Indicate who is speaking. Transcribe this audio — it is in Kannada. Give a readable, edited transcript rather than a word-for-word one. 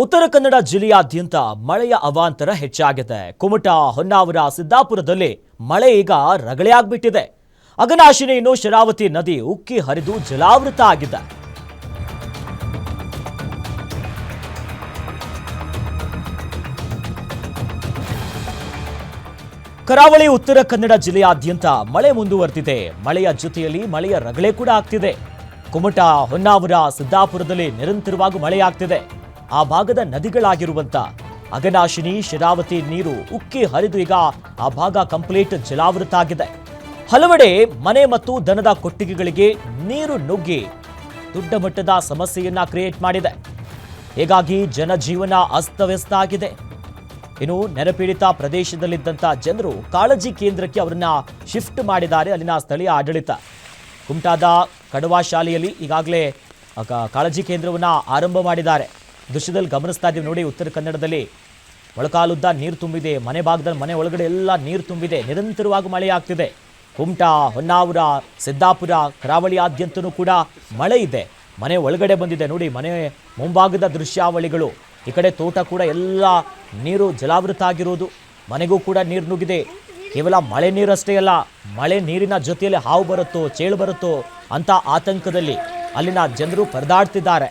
Speaker 1: ಉತ್ತರ ಕನ್ನಡ ಜಿಲ್ಲೆಯಾದ್ಯಂತ ಮಳೆಯ ಅವಾಂತರ ಹೆಚ್ಚಾಗಿದೆ. ಕುಮಟಾ, ಹೊನ್ನಾವರ, ಸಿದ್ದಾಪುರದಲ್ಲಿ ಮಳೆ ಈಗ ರಗಳೆಯಾಗ್ಬಿಟ್ಟಿದೆ. ಅಘನಾಶಿನಿ ಇನ್ನು ಶರಾವತಿ ನದಿ ಉಕ್ಕಿ ಹರಿದು ಜಲಾವೃತ ಆಗಿದೆ. ಕರಾವಳಿ ಉತ್ತರ ಕನ್ನಡ ಜಿಲ್ಲೆಯಾದ್ಯಂತ ಮಳೆ ಮುಂದುವರೆದಿದೆ. ಮಳೆಯ ಜೊತೆಯಲ್ಲಿ ಮಳೆಯ ರಗಳೆ ಕೂಡ ಆಗ್ತಿದೆ. ಕುಮಟಾ, ಹೊನ್ನಾವರ, ಸಿದ್ದಾಪುರದಲ್ಲಿ ನಿರಂತರವಾಗಿ ಮಳೆಯಾಗ್ತಿದೆ. ಆ ಭಾಗದ ನದಿಗಳಾಗಿರುವಂತ ಅಘನಾಶಿನಿ, ಶರಾವತಿ ನೀರು ಉಕ್ಕಿ ಹರಿದು ಈಗ ಆ ಭಾಗ ಕಂಪ್ಲೀಟ್ ಜಲಾವೃತ ಆಗಿದೆ. ಹಲವೆಡೆ ಮನೆ ಮತ್ತು ದನದ ಕೊಟ್ಟಿಗೆಗಳಿಗೆ ನೀರು ನುಗ್ಗಿ ದೊಡ್ಡ ಮಟ್ಟದ ಸಮಸ್ಯೆಯನ್ನ ಕ್ರಿಯೇಟ್ ಮಾಡಿದೆ. ಹೀಗಾಗಿ ಜನಜೀವನ ಅಸ್ತವ್ಯಸ್ತ ಆಗಿದೆ. ಇನ್ನು ನೆರೆಪೀಡಿತ ಪ್ರದೇಶದಲ್ಲಿದ್ದಂಥ ಜನರು ಕಾಳಜಿ ಕೇಂದ್ರಕ್ಕೆ ಅವರನ್ನ ಶಿಫ್ಟ್ ಮಾಡಿದ್ದಾರೆ ಅಲ್ಲಿನ ಸ್ಥಳೀಯ ಆಡಳಿತ. ಕುಮಟಾದ ಕಡವಾ ಶಾಲೆಯಲ್ಲಿ ಈಗಾಗಲೇ ಕಾಳಜಿ ಕೇಂದ್ರವನ್ನ ಆರಂಭ ಮಾಡಿದ್ದಾರೆ. ದೃಶ್ಯದಲ್ಲಿ ಗಮನಿಸ್ತಾ ಇದ್ದೀವಿ ನೋಡಿ, ಉತ್ತರ ಕನ್ನಡದಲ್ಲಿ ಮೊಳಕಾಲುದ್ದ ನೀರು ತುಂಬಿದೆ. ಮನೆ ಭಾಗದಲ್ಲಿ, ಮನೆ ಒಳಗಡೆ ಎಲ್ಲ ನೀರು ತುಂಬಿದೆ. ನಿರಂತರವಾಗಿ ಮಳೆ ಆಗ್ತಿದೆ. ಕುಮಟಾ, ಹೊನ್ನಾವರ, ಸಿದ್ದಾಪುರ, ಕರಾವಳಿಯಾದ್ಯಂತನೂ ಕೂಡ ಮಳೆ ಇದೆ. ಮನೆ ಒಳಗಡೆ ಬಂದಿದೆ ನೋಡಿ, ಮನೆ ಮುಂಭಾಗದ ದೃಶ್ಯಾವಳಿಗಳು. ಈ ಕಡೆ ತೋಟ ಕೂಡ ಎಲ್ಲ ನೀರು ಜಲಾವೃತ ಆಗಿರೋದು. ಮನೆಗೂ ಕೂಡ ನೀರು ನುಗ್ಗಿದೆ. ಕೇವಲ ಮಳೆ ನೀರಷ್ಟೇ ಅಲ್ಲ, ಮಳೆ ನೀರಿನ ಜೊತೆಯಲ್ಲಿ ಹಾವು ಬರುತ್ತೋ, ಚೇಳು ಬರುತ್ತೋ ಅಂತ ಆತಂಕದಲ್ಲಿ ಅಲ್ಲಿನ ಜನರು ಪರದಾಡ್ತಿದ್ದಾರೆ.